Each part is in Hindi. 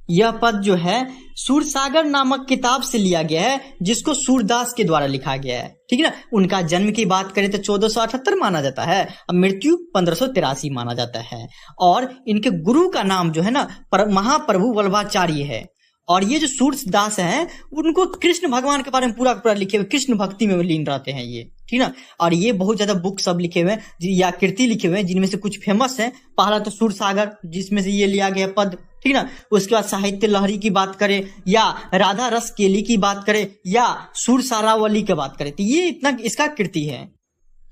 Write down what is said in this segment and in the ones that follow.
यह पद जो है सूरसागर नामक किताब से लिया गया है, जिसको सूरदास के द्वारा लिखा गया है। ठीक है ना। उनका जन्म की बात करें तो 1478 माना जाता है, अब मृत्यु 1583 माना जाता है। और इनके गुरु का नाम जो है ना महाप्रभु वल्लभाचार्य है। और ये जो सूरदास हैं उनको कृष्ण भगवान के बारे में पूरा पूरा लिखे हुए, कृष्ण भक्ति में लीन रहते हैं ये। ठीक ना। और ये बहुत ज्यादा बुक सब लिखे हुए हैं या कृति लिखे हुए हैं, जिनमें से कुछ फेमस है। पहला तो सूरसागर, जिसमें से ये लिया गया पद। ठीक ना। उसके बाद साहित्य लहरी की बात करें या राधा रस केली की बात करें या सुरसारावली की बात करें, तो ये इतना इसका कृति है।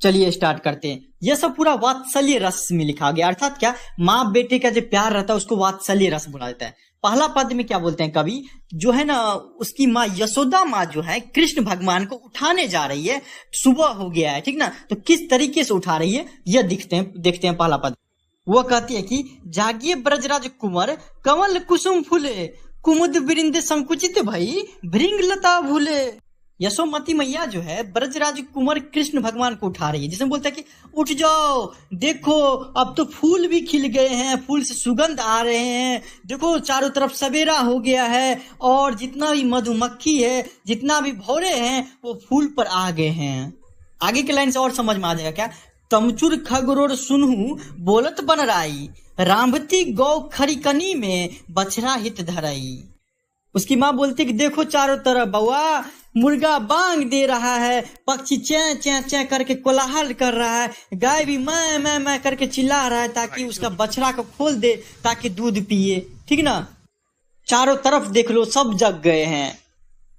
चलिए स्टार्ट करते हैं। यह सब पूरा वात्सल्य रस में लिखा गया, अर्थात क्या, माँ बेटे का जो प्यार रहता है उसको वात्सल्य रस बोला जाता है। पहला पद में क्या बोलते हैं कवि, जो है ना उसकी माँ यशोदा माँ जो है कृष्ण भगवान को उठाने जा रही है, सुबह हो गया है। ठीक ना। तो किस तरीके से उठा रही है यह देखते हैं पहला पद। वो कहती है कि जागिए ब्रजराज कुंवर कमल कुसुम फूले, कुमुद बिरिंदे संकुचित भई भृंग लता भूले। यशोमती मैया जो है ब्रजराज कुंवर कृष्ण भगवान को उठा रही है, जिसमें बोलता है कि उठ जाओ, देखो अब तो फूल भी खिल गए हैं, फूल से सुगंध आ रहे हैं, देखो चारों तरफ सवेरा हो गया है, और जितना भी मधुमक्खी है, जितना भी भौरे हैं, वो फूल पर आ गए हैं। आगे के लाइन से और समझ में आ जाएगा क्या। तमचुर खगरोर सुनहु बोलत बनराई, रामवती गौ खरीकनी में बछड़ा हित धराई। उसकी माँ बोलती कि देखो चारों तरफ बउआ, मुर्गा बांग दे रहा है, पक्षी चैं चैं चैं करके कोलाहल कर रहा है, गाय भी मैं मैं मैं करके चिल्ला रहा है ताकि उसका बछड़ा को खोल दे ताकि दूध पिए। ठीक ना। चारों तरफ देख लो, सब जग गए हैं।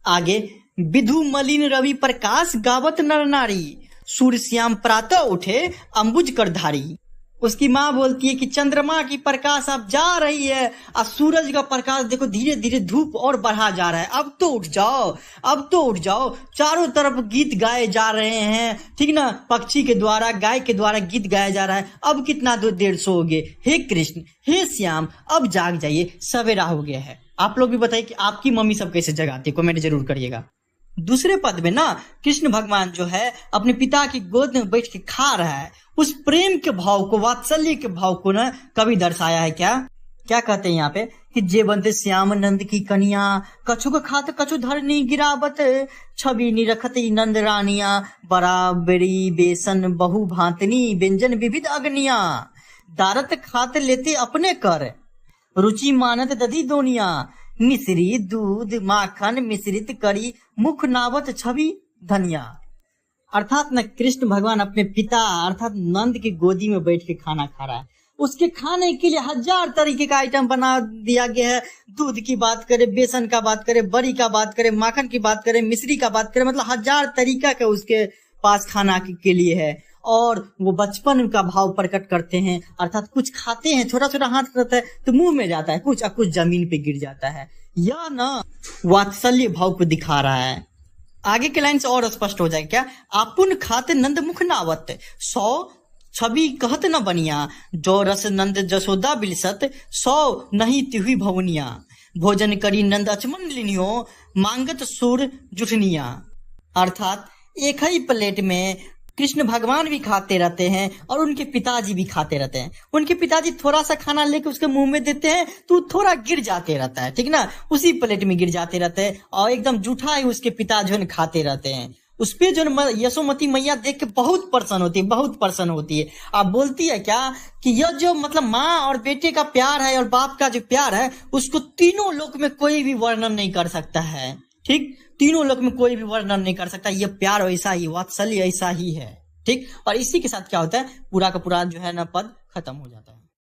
आगे, विधु मलिन रवि प्रकाश गावत नर नारी, सूर्य श्याम प्रातः उठे अंबुज कर धारी। उसकी माँ बोलती है कि चंद्रमा की प्रकाश अब जा रही है और सूरज का प्रकाश देखो धीरे धीरे धूप और बढ़ा जा रहा है, अब तो उठ जाओ, अब तो उठ जाओ। चारों तरफ गीत गाए जा रहे हैं। ठीक ना। पक्षी के द्वारा, गाय के द्वारा गीत गाया जा रहा है। अब कितना देर सोओगे, हे कृष्ण, हे श्याम, अब जाग जाइए, सवेरा हो गया है। आप लोग भी बताइए कि आपकी मम्मी सब कैसे जगाती है, कमेंट जरूर करिएगा। दूसरे पद में ना कृष्ण भगवान जो है अपने पिता की गोद में बैठ के खा रहा है। उस प्रेम के भाव को, वात्सल्य के भाव को ना कवि दर्शाया है। क्या क्या कहते हैं यहाँ पे कि जेवंत श्याम नंद की कन्या, कछु का खात कछु धरनी गिरावत, छवि निरखत नंद रानिया, बराबरी बेसन बहु भांतनी व्यंजन विविध अग्निया, दारत खात लेते अपने कर, रुचि मानत दधी दोनिया, मिश्री दूध माखन मिश्रित करी, मुख नावत छवि धनिया। अर्थात न कृष्ण भगवान अपने पिता अर्थात नंद की गोदी में बैठ के खाना खा रहा है। उसके खाने के लिए 1000 तरीके का आइटम बना दिया गया है। दूध की बात करें, बेसन का बात करें, बड़ी का बात करें, माखन की बात करें, मिश्री का बात करें, मतलब 1000 तरीका का उसके पास खाना के लिए है। और वो बचपन का भाव प्रकट करते हैं, अर्थात कुछ खाते हैं, छोटा छोटा हाथ रहता है तो मुंह में जाता है, कुछ जमीन पे गिर जाता है। यह ना वात्सल्य भाव को दिखा रहा है। आगे के लाइन से और स्पष्ट हो जाएगा क्या। आपुन खाते नंद मुख नावत, 100 छवि कहत न बनिया, जो रस नंद जसोदा बिलसत, 100 नहीं तिहुई भवनिया, भोजन करी नंद अचमन लिनियो, मांगत सुर जुठनिया। अर्थात एक ही प्लेट में कृष्ण भगवान भी खाते रहते हैं और उनके पिताजी भी खाते रहते हैं। उनके पिताजी थोड़ा सा खाना लेके उसके मुंह में देते हैं तो थोड़ा गिर जाते रहता है। ठीक ना। उसी प्लेट में गिर जाते रहते हैं और एकदम जूठा ही उसके पिता जो है खाते रहते हैं। उस पे जो यशोमती मैया देख के बहुत प्रसन्न होती है। आप बोलती है क्या कि यह जो मतलब माँ और बेटे का प्यार है और बाप का जो प्यार है, उसको तीनों लोक में कोई भी वर्णन नहीं कर सकता है। ठीक, तीनों लोक में कोई भी वर्णन नहीं कर सकता। ये प्यार ऐसा ही, वात्सल्य ऐसा ही है। ठीक। और इसी के साथ क्या होता है, पूरा का पूरा जो है ना पद खत्म हो जाता है।